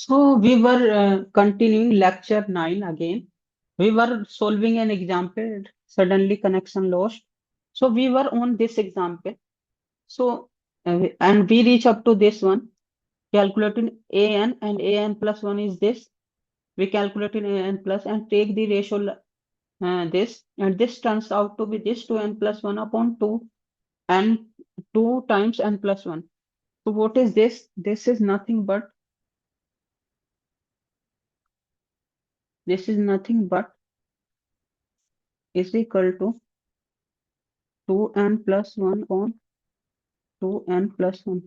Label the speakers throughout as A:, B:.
A: So we were continuing lecture 9 again. We were solving an example, suddenly connection lost. So we were on this example. So and we reach up to this one, calculating an and an plus 1 is this. We calculated an plus and take the ratio this and this turns out to be this 2n plus 1 upon 2 and 2 times n plus 1. So what is this? This is nothing but is equal to 2n plus 1 on 2n plus 1.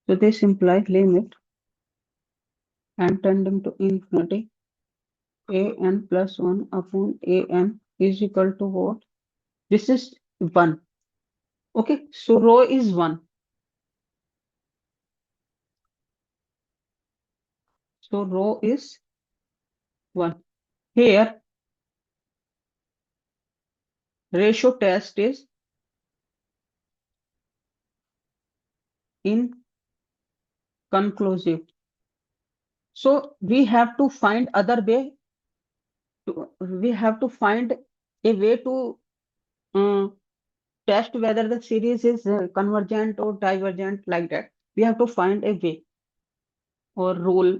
A: So this implies limit and tending to infinity an plus 1 upon an is equal to what? This is 1. Okay, so rho is 1. So rho is 1. Here, ratio test is inconclusive. So we have to find other way. We have to find a way to uh, test whether the series is convergent or divergent like that. We have to find a way or rule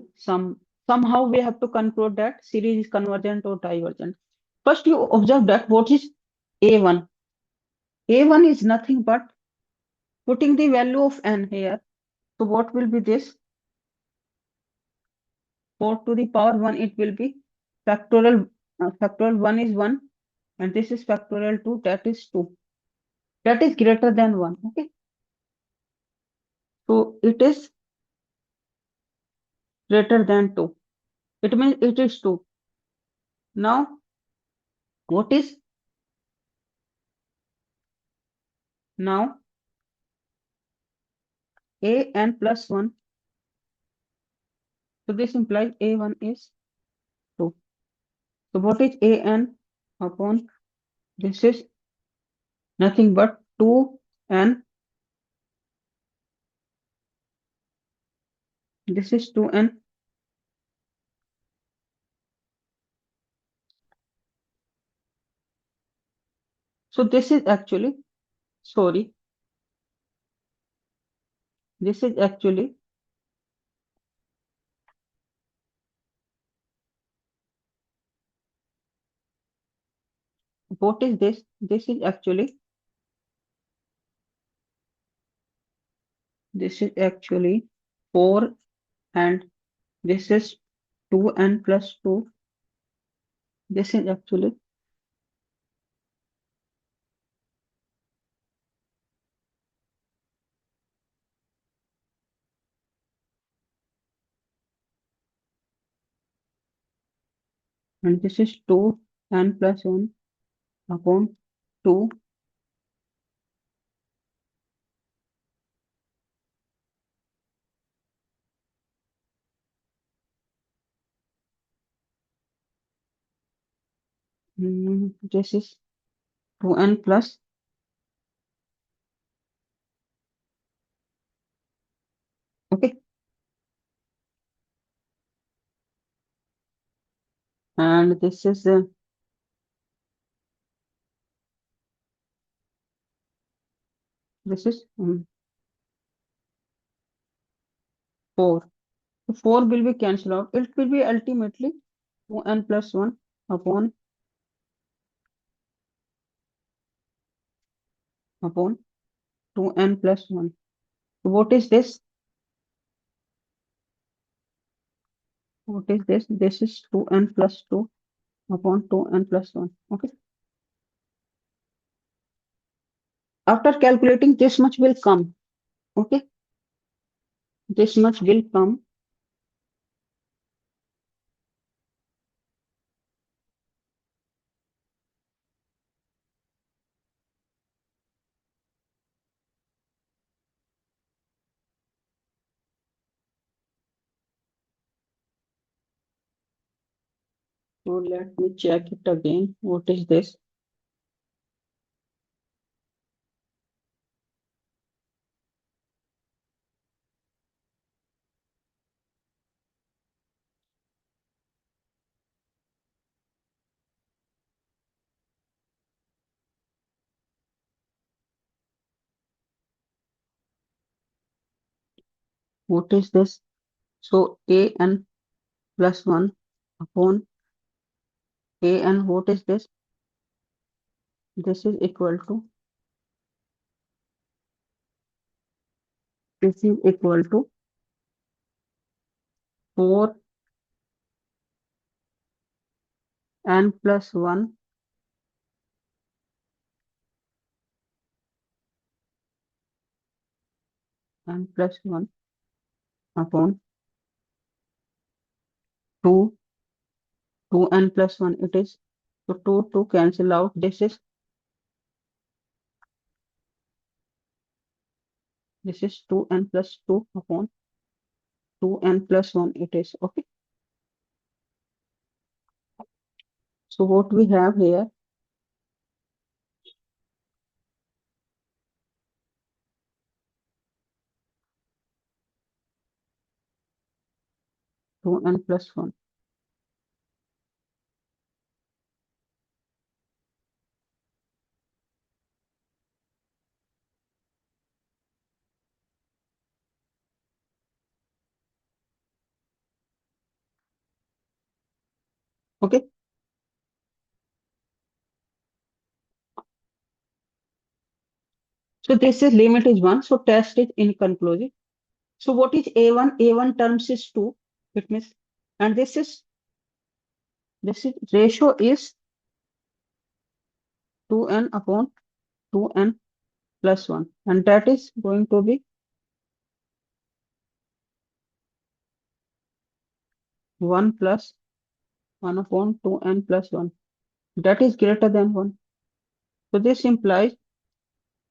A: somehow we have to conclude that series is convergent or divergent. First, you observe that what is A1. A1 is nothing but putting the value of n here. So what will be this? 4 to the power 1, it will be factorial. Factorial 1 is 1 and this is factorial 2, that is 2. That is greater than 1. Okay. So it is greater than 2. It means it is 2. Now, what is now an plus 1? So this implies a1 is 2. So what is an upon this is nothing but 2n. This is 2n. So this is actually, sorry, this is actually what is this? This is actually 4 and this is 2n plus 2. This is actually and this is 2n plus 1 upon 2. This is 2n plus, okay, and this is 4. So 4 will be cancelled out. It will be ultimately 2n plus 1 upon 2n plus 1. So what is this? What is this? This is 2n plus 2 upon 2n plus 1. Okay. After calculating, this much will come. Okay. This much will come. So let me check it again. What is this? What is this? So an plus 1 upon an, what is this? This is equal to, this is equal to 4n plus 1 n plus 1 upon 2, 2n plus 1 it is. So 2 cancel out. This is 2n plus 2 upon 2n plus 1 it is. Okay. So what we have here, 2n plus 1. Okay. So this is limit is 1. So test is inconclusive. So what is A1? A1 terms is 2. It means, and this is ratio is 2n upon 2n plus 1. And that is going to be 1 plus 1 upon 2n plus 1. That is greater than 1. So this implies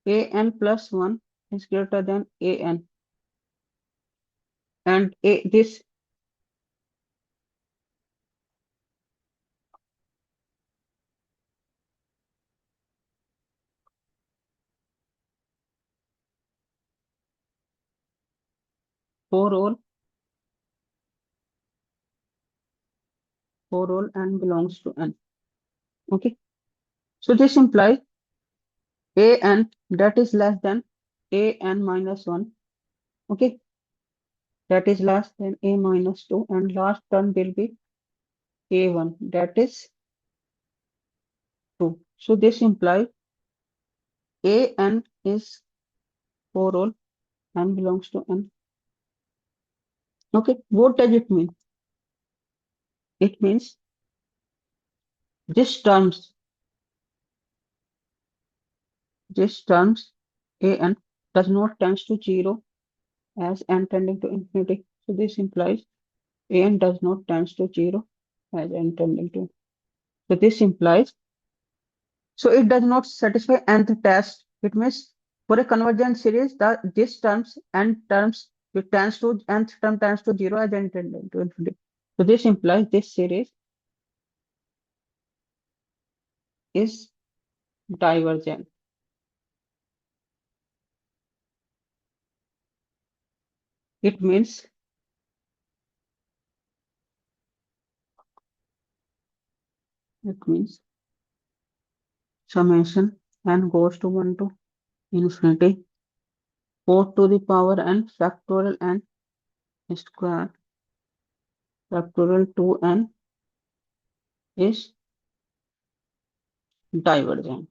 A: an plus 1 is greater than an. And this 4 all, 4 all n belongs to n. Okay. So this implies an that is less than an minus 1. Okay. That is less than a minus 2. And last term will be a1. That is 2. So this implies an is 4 all n belongs to n. Okay. What does it mean? It means this terms, this terms an does not tends to 0 as n tending to infinity. So this implies an does not tends to 0 as n tending to. So this implies, so it does not satisfy nth test. It means for a convergent series, this terms n terms it tends to nth term tends to 0 as n tending to infinity. So this implies this series is divergent. It means it means summation n goes to 1 to infinity 4 to the power n factorial n square factorial 2n is divergent.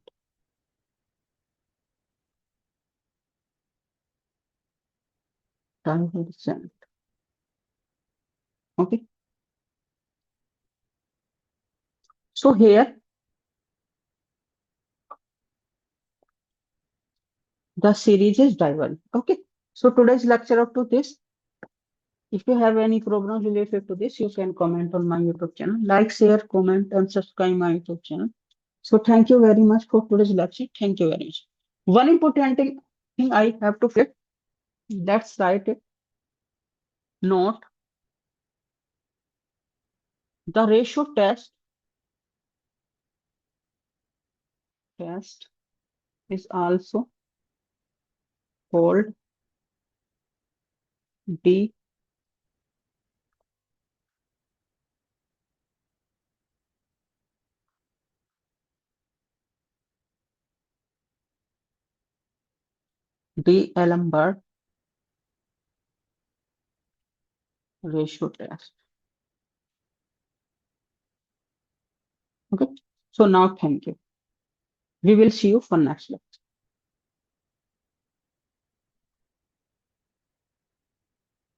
A: Divergent. Okay. So here the series is divergent. Okay. So today's lecture up to this. If you have any problems related to this, you can comment on my YouTube channel. Like, share, comment, and subscribe my YouTube channel. So thank you very much for today's lecture. Thank you very much. One important thing I have to fit. Let's write it. Note the ratio test is also called D D'Alembert ratio test. Okay. So now thank you. We will see you for next lecture.